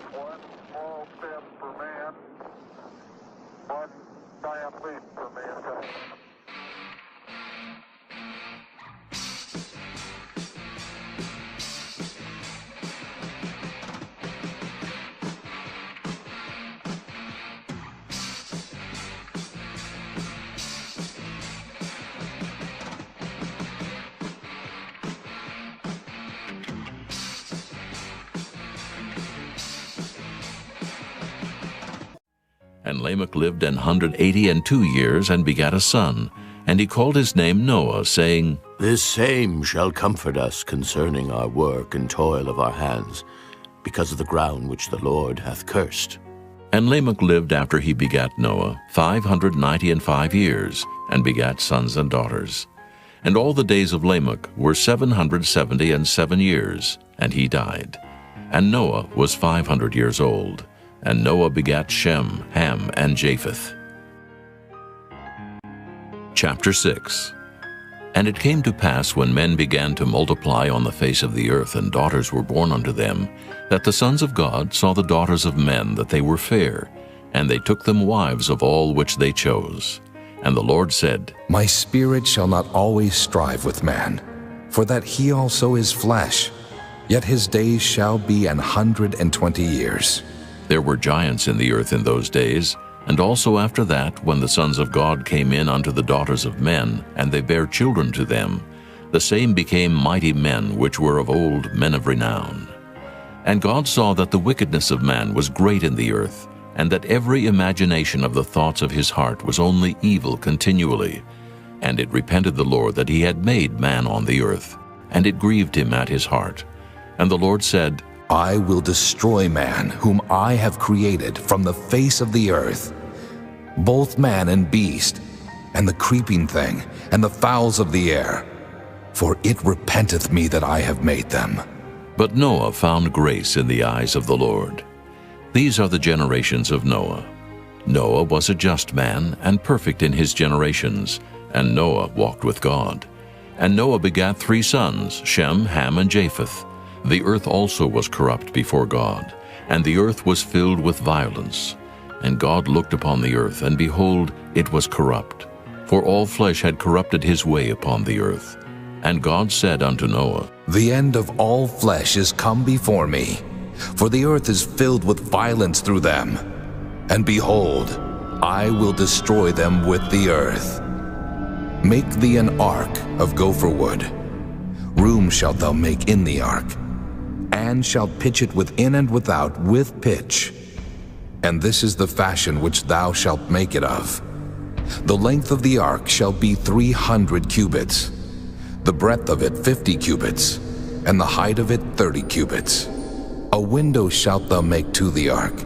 One small step for man, one giant leap for mankind. And Lamech lived 182 years and begat a son, and he called his name Noah, saying, This same shall comfort us concerning our work and toil of our hands, because of the ground which the Lord hath cursed. And Lamech lived after he begat Noah 595 years, and begat sons and daughters. And all the days of Lamech were 777 years, and he died. And Noah was 500 years old. And Noah begat Shem, Ham, and Japheth. Chapter 6. And it came to pass, when men began to multiply on the face of the earth, and daughters were born unto them, that the sons of God saw the daughters of men, that they were fair, and they took them wives of all which they chose. And the Lord said, My spirit shall not always strive with man, for that he also is flesh, yet his days shall be 120 years. There were giants in the earth in those days, and also after that, when the sons of God came in unto the daughters of men, and they bare children to them, the same became mighty men, which were of old, men of renown. And God saw that the wickedness of man was great in the earth, and that every imagination of the thoughts of his heart was only evil continually. And it repented the Lord that he had made man on the earth, and it grieved him at his heart. And the Lord said, I will destroy man, whom I have created from the face of the earth, both man and beast, and the creeping thing, and the fowls of the air, for it repenteth me that I have made them. But Noah found grace in the eyes of the Lord. These are the generations of Noah. Noah was a just man, and perfect in his generations, and Noah walked with God. And Noah begat 3 sons, Shem, Ham, and Japheth. The earth also was corrupt before God, and the earth was filled with violence. And God looked upon the earth, and behold, it was corrupt, for all flesh had corrupted his way upon the earth. And God said unto Noah, The end of all flesh is come before me, for the earth is filled with violence through them. And behold, I will destroy them with the earth. Make thee an ark of gopher wood. Room shalt thou make in the ark, and shalt pitch it within and without with pitch. And this is the fashion which thou shalt make it of. The length of the ark shall be 300 cubits, the breadth of it 50 cubits, and the height of it 30 cubits. A window shalt thou make to the ark,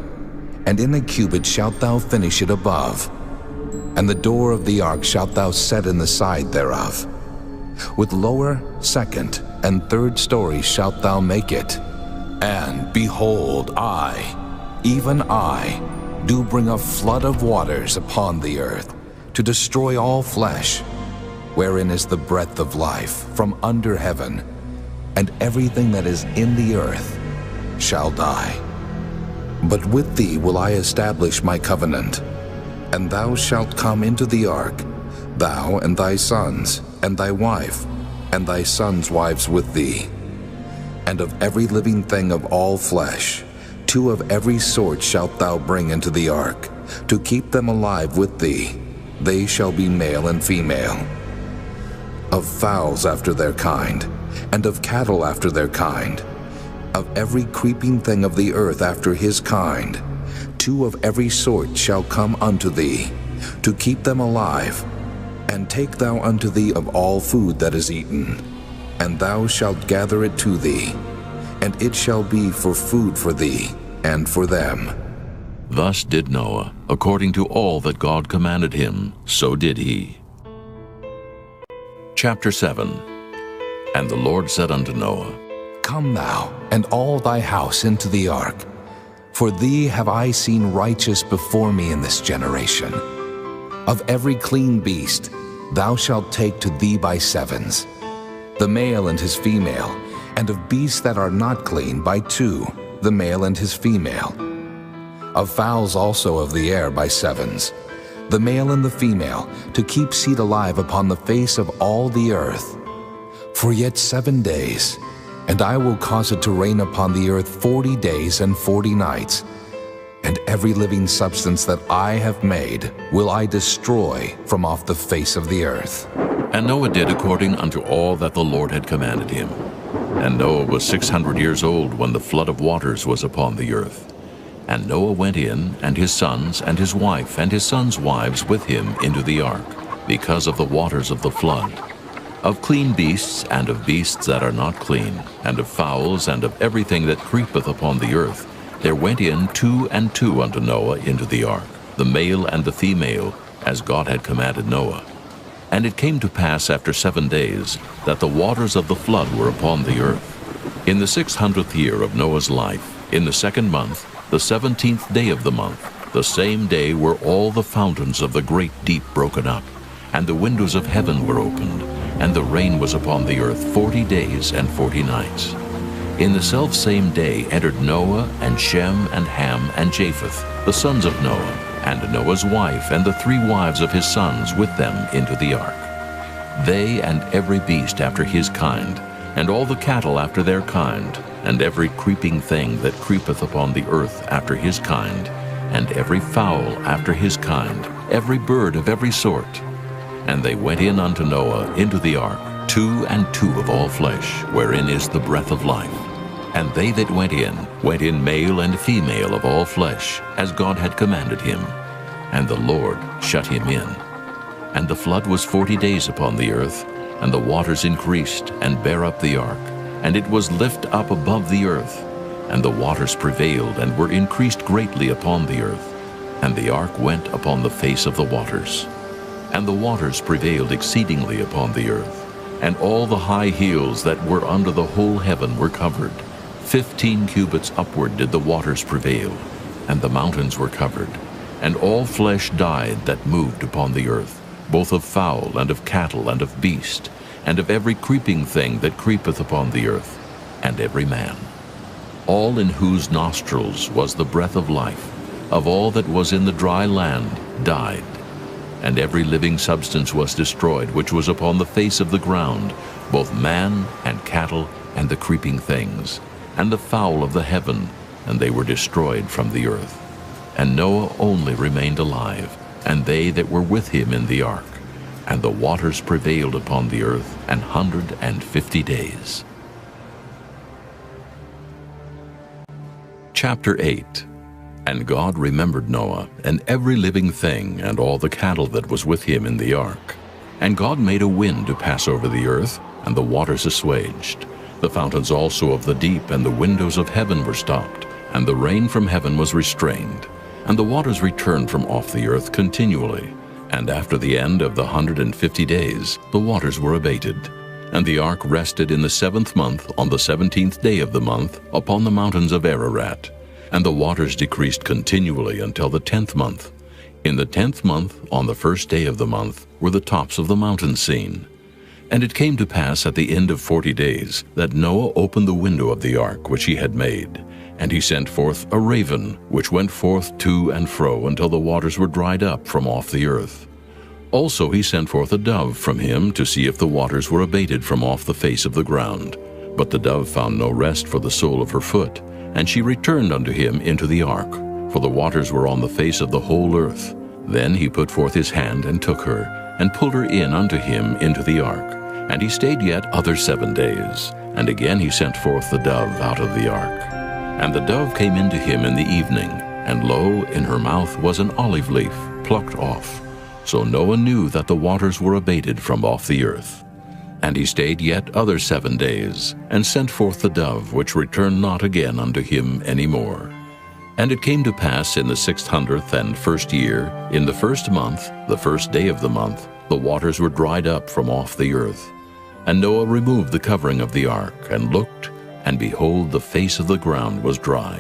and in a cubit shalt thou finish it above. And the door of the ark shalt thou set in the side thereof. With lower, second, and third stories shalt thou make it. And behold, I, even I, do bring a flood of waters upon the earth, to destroy all flesh, wherein is the breath of life from under heaven, and everything that is in the earth shall die. But with thee will I establish my covenant, and thou shalt come into the ark, thou and thy sons, and thy wife, and thy sons' wives with thee. And of every living thing of all flesh, 2 of every sort shalt thou bring into the ark, to keep them alive with thee. They shall be male and female. Of fowls after their kind, and of cattle after their kind, of every creeping thing of the earth after his kind, 2 of every sort shall come unto thee, to keep them alive. And take thou unto thee of all food that is eaten, and thou shalt gather it to thee, and it shall be for food for thee and for them. Thus did Noah, according to all that God commanded him, so did he. Chapter 7. And the Lord said unto Noah, Come thou, and all thy house into the ark, for thee have I seen righteous before me in this generation. Of every clean beast thou shalt take to thee by 7s, the male and his female, and of beasts that are not clean by 2, the male and his female. Of fowls also of the air by sevens, the male and the female, to keep seed alive upon the face of all the earth. For yet 7 days, and I will cause it to rain upon the earth 40 days and 40 nights, and every living substance that I have made will I destroy from off the face of the earth. And Noah did according unto all that the Lord had commanded him. And Noah was 600 years old when the flood of waters was upon the earth. And Noah went in, and his sons, and his wife, and his sons' wives with him into the ark, because of the waters of the flood. Of clean beasts, and of beasts that are not clean, and of fowls, and of everything that creepeth upon the earth, there went in 2 and 2 unto Noah into the ark, the male and the female, as God had commanded Noah. And it came to pass after 7 days, that the waters of the flood were upon the earth. In the 600th year of Noah's life, in the 2nd month, the 17th day of the month, the same day were all the fountains of the great deep broken up, and the windows of heaven were opened, and the rain was upon the earth 40 days and 40 nights. In the selfsame day entered Noah, and Shem, and Ham, and Japheth, the sons of Noah, and Noah's wife, and the 3 wives of his sons with them into the ark. They and every beast after his kind, and all the cattle after their kind, and every creeping thing that creepeth upon the earth after his kind, and every fowl after his kind, every bird of every sort. And they went in unto Noah into the ark, 2 and 2 of all flesh, wherein is the breath of life. And they that went in male and female of all flesh, as God had commanded him. And the Lord shut him in. And the flood was 40 days upon the earth, and the waters increased, and bare up the ark, and it was lift up above the earth. And the waters prevailed, and were increased greatly upon the earth. And the ark went upon the face of the waters. And the waters prevailed exceedingly upon the earth, and all the high hills that were under the whole heaven were covered. 15 cubits upward did the waters prevail, and the mountains were covered. And all flesh died that moved upon the earth, both of fowl, and of cattle, and of beast, and of every creeping thing that creepeth upon the earth, and every man. All in whose nostrils was the breath of life, of all that was in the dry land, died. And every living substance was destroyed, which was upon the face of the ground, both man, and cattle, and the creeping things, and the fowl of the heaven, and they were destroyed from the earth. And Noah only remained alive, and they that were with him in the ark. And the waters prevailed upon the earth 150 days. Chapter 8. And God remembered Noah, and every living thing, and all the cattle that was with him in the ark. And God made a wind to pass over the earth, and the waters assuaged. The fountains also of the deep and the windows of heaven were stopped, and the rain from heaven was restrained. And the waters returned from off the earth continually. And after the end of the 150 days, the waters were abated. And the ark rested in the 7th month, on the 17th day of the month, upon the mountains of Ararat. And the waters decreased continually until the 10th month. In the 10th month, on the 1st day of the month, were the tops of the mountains seen. And it came to pass at the end of 40 days, that Noah opened the window of the ark which he had made. And he sent forth a raven, which went forth to and fro until the waters were dried up from off the earth. Also he sent forth a dove from him to see if the waters were abated from off the face of the ground. But the dove found no rest for the sole of her foot, and she returned unto him into the ark, for the waters were on the face of the whole earth. Then he put forth his hand and took her, and pulled her in unto him into the ark. And he stayed yet other 7 days. And again he sent forth the dove out of the ark. And the dove came into him in the evening, and lo, in her mouth was an olive leaf, plucked off. So Noah knew that the waters were abated from off the earth. And he stayed yet other 7 days, and sent forth the dove, which returned not again unto him any more. And it came to pass in the 601st year, in the 1st month, the 1st day of the month, the waters were dried up from off the earth. And Noah removed the covering of the ark, and looked, and behold, the face of the ground was dry.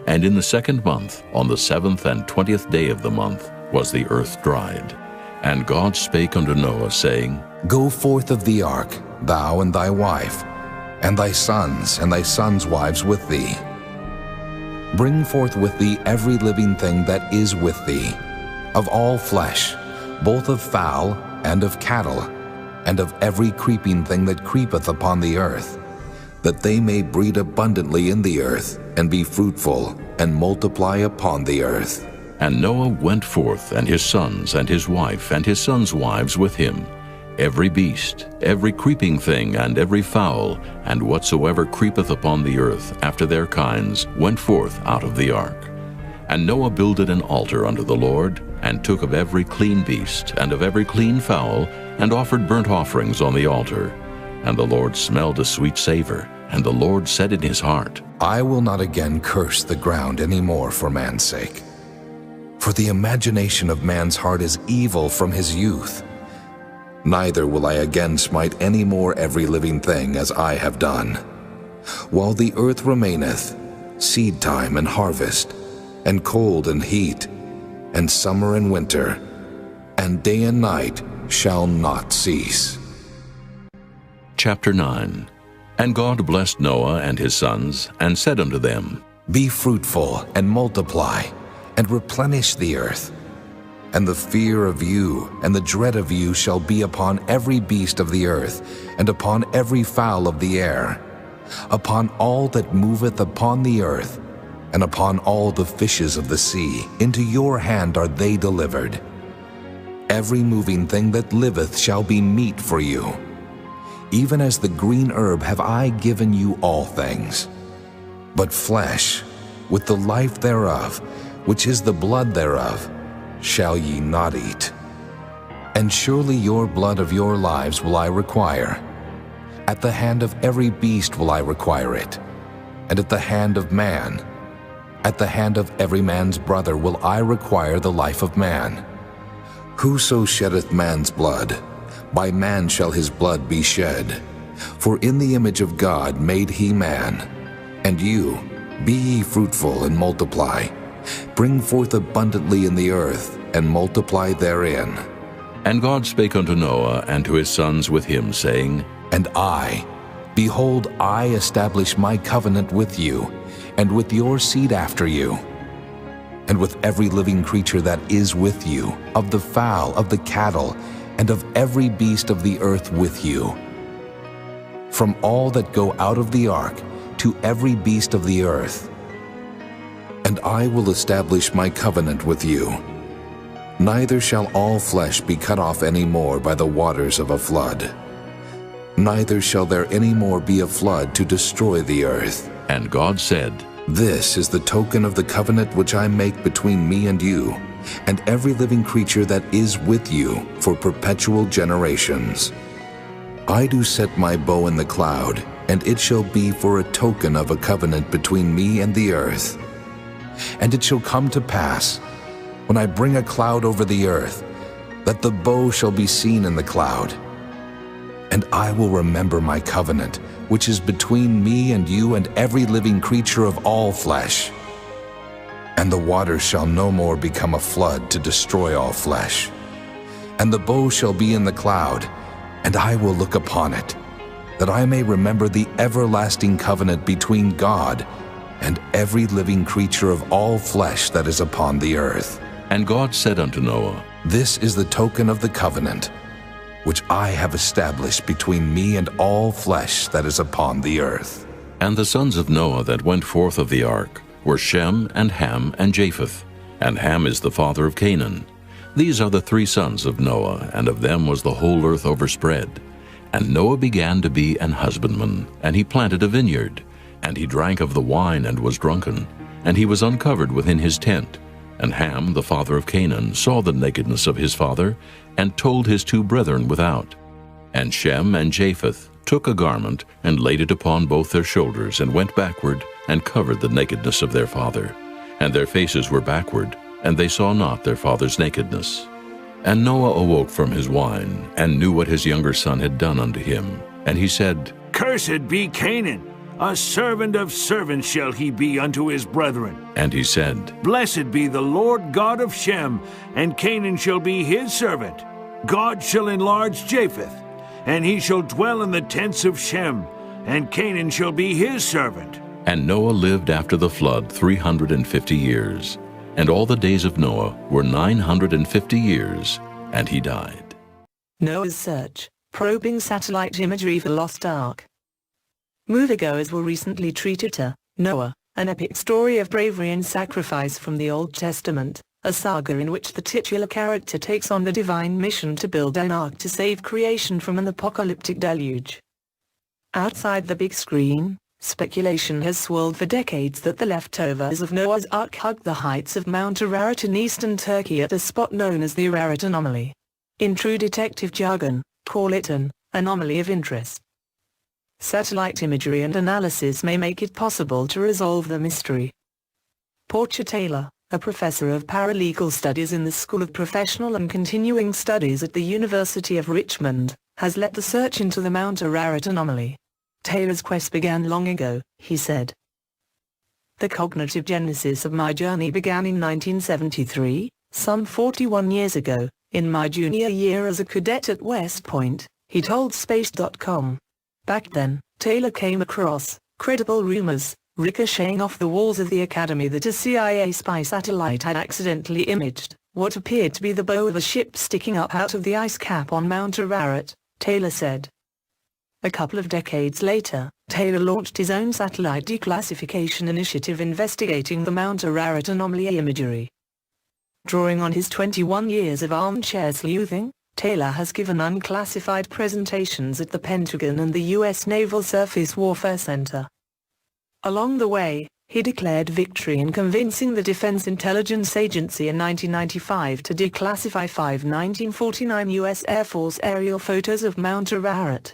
And in the 2nd month, on the 7th and 20th day of the month, was the earth dried. And God spake unto Noah, saying, Go forth of the ark, thou and thy wife, and thy sons wives with thee. Bring forth with thee every living thing that is with thee, of all flesh, both of fowl and of cattle, and of every creeping thing that creepeth upon the earth, that they may breed abundantly in the earth, and be fruitful, and multiply upon the earth. And Noah went forth, and his sons, and his wife, and his sons' wives with him. Every beast, every creeping thing, and every fowl, and whatsoever creepeth upon the earth after their kinds, went forth out of the ark. And Noah builded an altar unto the Lord, and took of every clean beast, and of every clean fowl, and offered burnt offerings on the altar. And the Lord smelled a sweet savor, and the Lord said in his heart, I will not again curse the ground any more for man's sake. For the imagination of man's heart is evil from his youth. Neither will I again smite any more every living thing as I have done. While the earth remaineth, seed time and harvest, and cold and heat, and summer and winter, and day and night shall not cease. Chapter 9. And God blessed Noah and his sons, and said unto them, Be fruitful, and multiply, and replenish the earth. And the fear of you and the dread of you shall be upon every beast of the earth, and upon every fowl of the air, upon all that moveth upon the earth, and upon all the fishes of the sea. Into your hand are they delivered. Every moving thing that liveth shall be meat for you. Even as the green herb have I given you all things. But flesh, with the life thereof, which is the blood thereof, shall ye not eat. And surely your blood of your lives will I require. At the hand of every beast will I require it, and at the hand of man, at the hand of every man's brother will I require the life of man. Whoso sheddeth man's blood, by man shall his blood be shed. For in the image of God made he man. And you, be ye fruitful and multiply. Bring forth abundantly in the earth, and multiply therein. And God spake unto Noah and to his sons with him, saying, And I, behold, I establish my covenant with you, and with your seed after you, and with every living creature that is with you, of the fowl, of the cattle, and of every beast of the earth with you. From all that go out of the ark, to every beast of the earth. And I will establish my covenant with you. Neither shall all flesh be cut off any more by the waters of a flood. Neither shall there any more be a flood to destroy the earth. And God said, This is the token of the covenant which I make between me and you, and every living creature that is with you for perpetual generations. I do set my bow in the cloud, and it shall be for a token of a covenant between me and the earth. And it shall come to pass, when I bring a cloud over the earth, that the bow shall be seen in the cloud. And I will remember my covenant, which is between me and you and every living creature of all flesh. And the waters shall no more become a flood to destroy all flesh. And the bow shall be in the cloud, and I will look upon it, that I may remember the everlasting covenant between God and every living creature of all flesh that is upon the earth. And God said unto Noah, This is the token of the covenant, which I have established between me and all flesh that is upon the earth. And the sons of Noah that went forth of the ark were Shem, and Ham, and Japheth. And Ham is the father of Canaan. These are the three sons of Noah, and of them was the whole earth overspread. And Noah began to be an husbandman, and he planted a vineyard. And he drank of the wine and was drunken, and he was uncovered within his tent. And Ham, the father of Canaan, saw the nakedness of his father, and told his two brethren without. And Shem and Japheth took a garment, and laid it upon both their shoulders, and went backward, and covered the nakedness of their father. And their faces were backward, and they saw not their father's nakedness. And Noah awoke from his wine, and knew what his younger son had done unto him. And he said, Cursed be Canaan, a servant of servants shall he be unto his brethren. And he said, Blessed be the Lord God of Shem, and Canaan shall be his servant. God shall enlarge Japheth, and he shall dwell in the tents of Shem, and Canaan shall be his servant. And Noah lived after the flood 350 years, and all the days of Noah were 950 years, and he died. Noah's search, probing satellite imagery for lost Ark. Moviegoers were recently treated to Noah, an epic story of bravery and sacrifice from the Old Testament, a saga in which the titular character takes on the divine mission to build an ark to save creation from an apocalyptic deluge. Outside the big screen, speculation has swirled for decades that the leftovers of Noah's Ark hugged the heights of Mount Ararat in eastern Turkey at a spot known as the Ararat anomaly. In true detective jargon, call it an anomaly of interest. Satellite imagery and analysis may make it possible to resolve the mystery. Portia Taylor, a professor of paralegal studies in the School of Professional and Continuing Studies at the University of Richmond, has led the search into the Mount Ararat anomaly. Taylor's quest began long ago, he said. The cognitive genesis of my journey began in 1973, some 41 years ago, in my junior year as a cadet at West Point, he told Space.com. Back then, Taylor came across credible rumors, ricocheting off the walls of the academy that a CIA spy satellite had accidentally imaged what appeared to be the bow of a ship sticking up out of the ice cap on Mount Ararat, Taylor said. A couple of decades later, Taylor launched his own satellite declassification initiative investigating the Mount Ararat anomaly imagery. Drawing on his 21 years of armchair sleuthing, Taylor has given unclassified presentations at the Pentagon and the U.S. Naval Surface Warfare Center. Along the way, he declared victory in convincing the Defense Intelligence Agency in 1995 to declassify 5 1949 U.S. Air Force aerial photos of Mount Ararat.